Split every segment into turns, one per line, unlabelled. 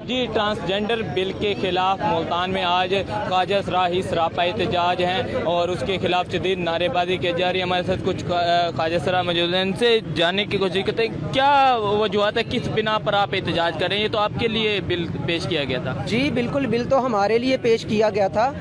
جی transgender bill के खिलाफ मुल्तान में आज ख्वाजा सराही सरापा एहतजाज हैं और उसके खिलाफ शदीद नारेबाजी की जा रही है। हमारे साथ कुछ ख्वाजा सरा मौजूद हैं, इनसे जानने की कोशिश करते हैं क्या वजूहत है, किस बिना पर आप एहतजाज करें। ये तो आपके लिए बिल पेश किया गया था।
जी बिल्कुल, बिल तो हमारे लिए पेश किया गया था।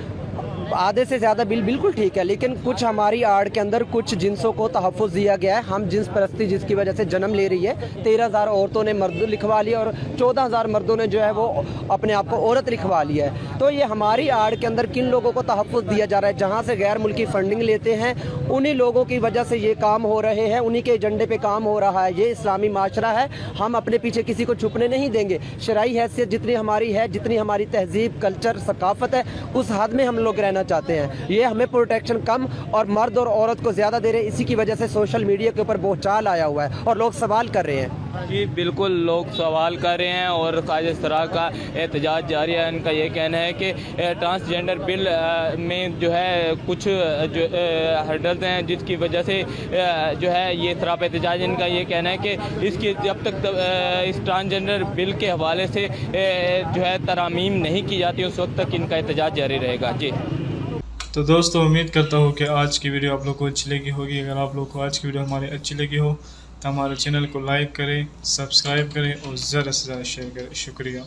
आधे से ज़्यादा बिल बिल्कुल ठीक है, लेकिन कुछ हमारी आड़ के अंदर कुछ जिन्सों को तहफ़्फ़ुज़ दिया गया है। हम जिन्स परस्ती जिसकी वजह से जन्म ले रही है, 13,000 औरतों ने मर्द लिखवा लिया और 14,000 मर्दों ने जो है वो अपने आप को औरत लिखवा लिया है। तो ये हमारी आड़ के अंदर किन लोगों को तहफ़्फ़ुज़ दिया जा रहा है, जहाँ से गैर मुल्की फंडिंग लेते हैं, उन्हीं लोगों की वजह से ये काम हो रहे हैं, उन्हीं के एजेंडे पे काम हो रहा है। ये इस्लामी माशरा है, हम अपने पीछे किसी को छुपने नहीं देंगे। शरई हैसियत जितनी हमारी है, जितनी हमारी तहजीब कल्चर सकाफ़त है, उस हद में हम लोग रहना चाहते हैं। ये हमें प्रोटेक्शन कम और मर्द और औरत को ज़्यादा दे रहे हैं, इसी की वजह से सोशल मीडिया के ऊपर बोलचाल आया हुआ है और लोग सवाल कर रहे हैं।
जी बिल्कुल, लोग सवाल कर रहे हैं और ख्वाजा सरा का एहतजाज जारी है। इनका ये कहना है कि ट्रांसजेंडर बिल में जो है कुछ जो हर्डल्स हैं, जिसकी वजह से जो है ये सरापा एहतजाज। इनका ये कहना है कि इसकी जब तक इस ट्रांसजेंडर बिल के हवाले से जो है तरामीम नहीं की जाती, उस वक्त तक इनका एहतजाज जारी रहेगा। जी
तो दोस्तों, उम्मीद करता हूँ कि आज की वीडियो आप लोग को अच्छी लगी होगी। अगर आप लोग को आज की वीडियो हमारी अच्छी लगी हो तो हमारे चैनल को लाइक करें, सब्सक्राइब करें और ज़्यादा से ज़्यादा शेयर करें। शुक्रिया।